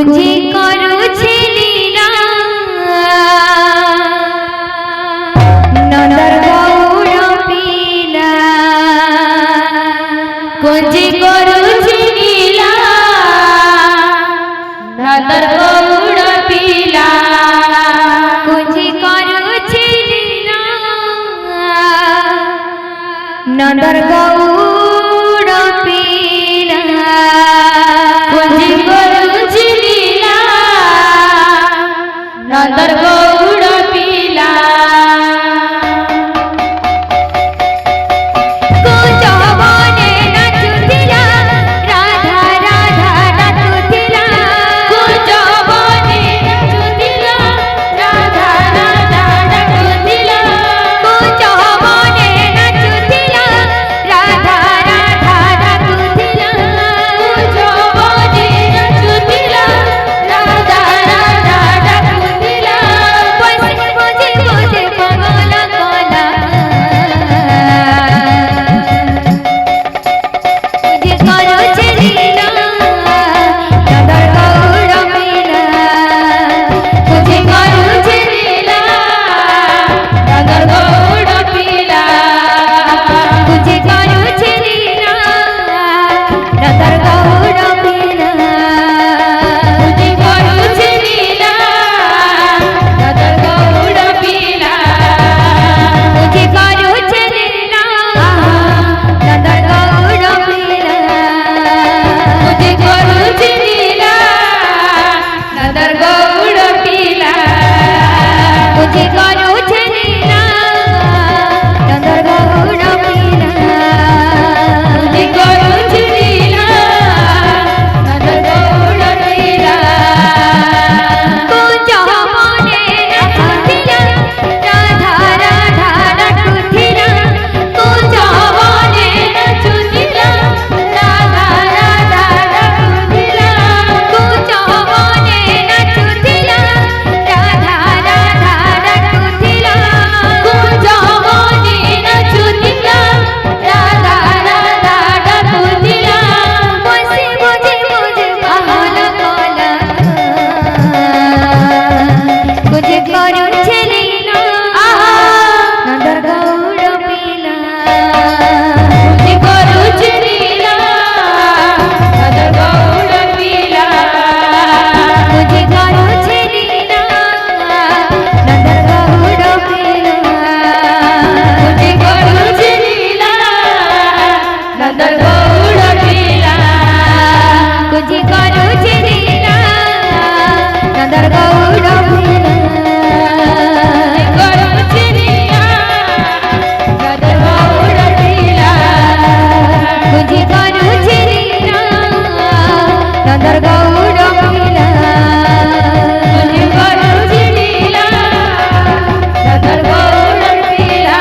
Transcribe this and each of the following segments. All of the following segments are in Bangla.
কুঞ্জি করুছি লীলা নন্দর গৌর পিলা কুঞ্জি করুছি লীলা নন্দর গৌর পিলা কুঞ্জি করুছি লীলা নন্দর গৌর পিলা কুঞ্জি করুছি লীলা নন্দর গৌর পিলা কুঞ্জবনে নাচুথিলা রাধা রাধা ডাকুথিলা কুঞ্জবনে নাচুথিলা রাধা রাধা ডাকুথিলা কুঞ্জবনে নাচুথিলা রাধা রাধা ডাকুথিলা কুঞ্জবনে নাচুথিলা রাধা রাধা ডাকুথিলা বসে বসে বসে পাগল কলা কুঞ্জি করুছি লীলা নন্দর গৌর পিলা কুঞ্জি করুছি লীলা নন্দর গৌর পিলা কুঞ্জি করুছি লীলা নন্দর গৌর পিলা কুঞ্জি করুছি লীলা নন্দর গৌর পিলা কুঞ্জি করুছি লীলা নন্দর গৌর পিলা কুঞ্জি করুছি লীলা নন্দর গৌর পিলা কুঞ্জি করুছি লীলা নন্দর গৌর পিলা কুঞ্জি করুছি লীলা নন্দর গৌর পিলা কুঞ্জবনে নাচুথিলা রাধা রাধা ডাকুথিলা কুঞ্জবনে নাচুথিলা রাধা রাধা ডাকুথিলা কুঞ্জবনে নাচুথিলা রাধা রাধা ডাকুথিলা কুঞ্জবনে নাচুথিলা রাধা রাধা ডাকুথিলা বসে বসে বসে পাগল কলা কুঞ্জি করুছি লীলা নন্দর গৌর পিলা কুঞ্জি করুছি লীলা নন্দর গৌর পিলা কুঞ্জি করুছি লীলা নন্দর গৌর পিলা কুঞ্জি করুছি লীলা নন্দর গৌর পিলা কুঞ্জি করুছি লীলা নন্দর গৌর পিলা করুছি লীলা নন্দর গৌর পিলা কুঞ্জি করুছি লীলা নন্দর গৌর পিলা কুঞ্জি করুছি লীলা নন্দর গৌর পিলা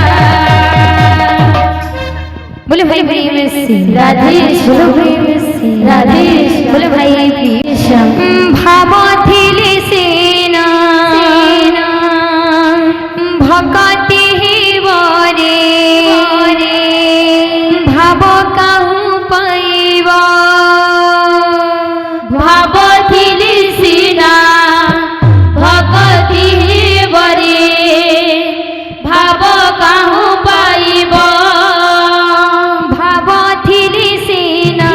बोले भाई प्रेम से राधेश बोलो प्रेम से राधेश बोले भाई प्रेम भावथिले सेना भकति हेवरे भाव काहू पाइब भावथिले सेना भकति हेवरे भाव काहू पाइब भावथिले सेना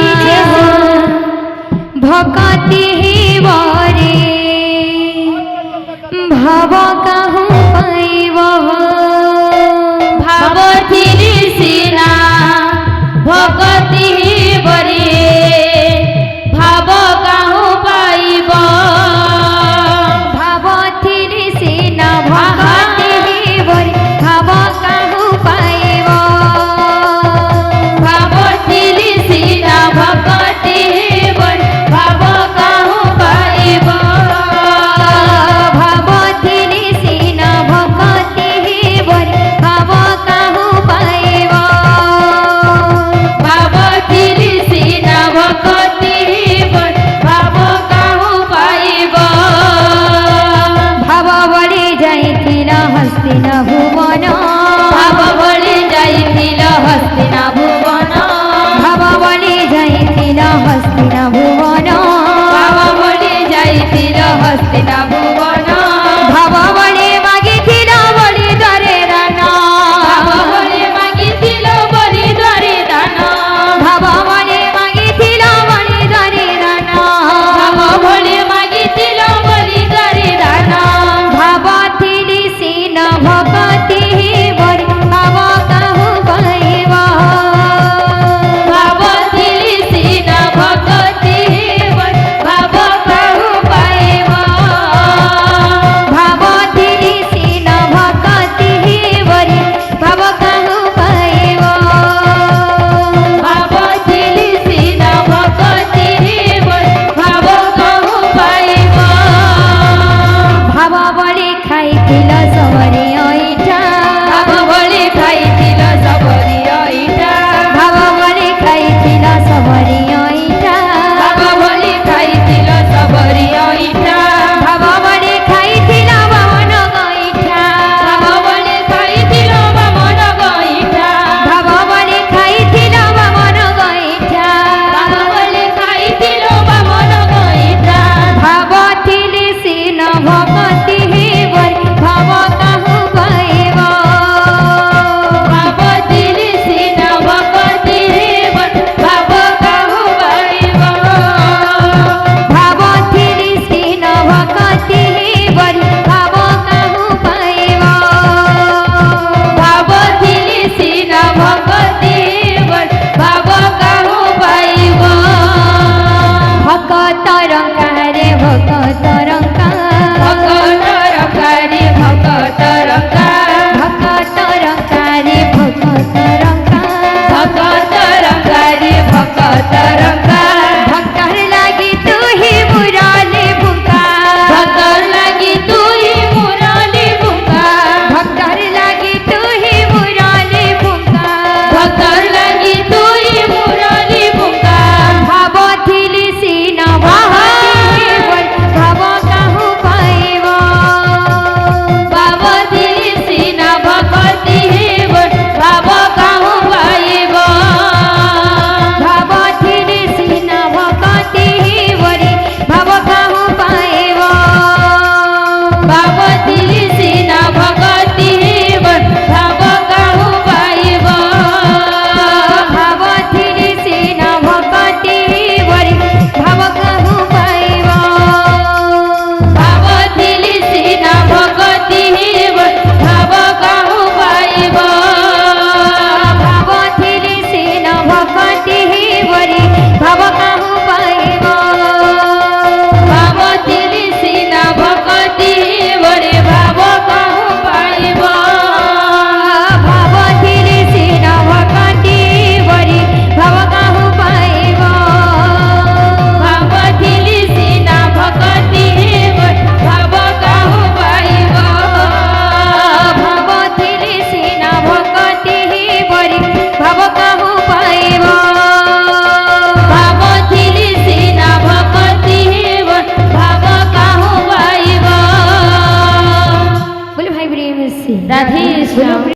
तरंगा भक्तर लागी तू ही मुराले भुका भक्तर लगी तू ही मुराली भूखा भक्तर लागी तू ही मुराले भुका भक्तर लगी तू ही मुराली भूखा भावथिली सीन भावती भाव काहू पाइब बाबा दिली सीना भगती भाव कहूँ पाइब भावथिली सीन भगती वरी भाव काहू पाइब बाबा दिली सीना भगती भाव कहूँ पाइब भावथिली सीन भगती वरी भाव काहू पाइब बाबा दिली सीना भगती भाव कहूँ पाइब भावथिली सीन भगती वरी भाव काहू पाइब बाबा दिली सीना भगती वरे भाव कहूँ पाइब भावथिली सीन भगती वरी भाव काहू पाइब बाबा दिली सीना भगती भाव कहूँ पाइब भावथिली सीन भगती वरी भाव काहू पाइब बाबा दिली सीना भगती भाव कहूँ पाइब बोले भाई प्रेम से राधे श्याम।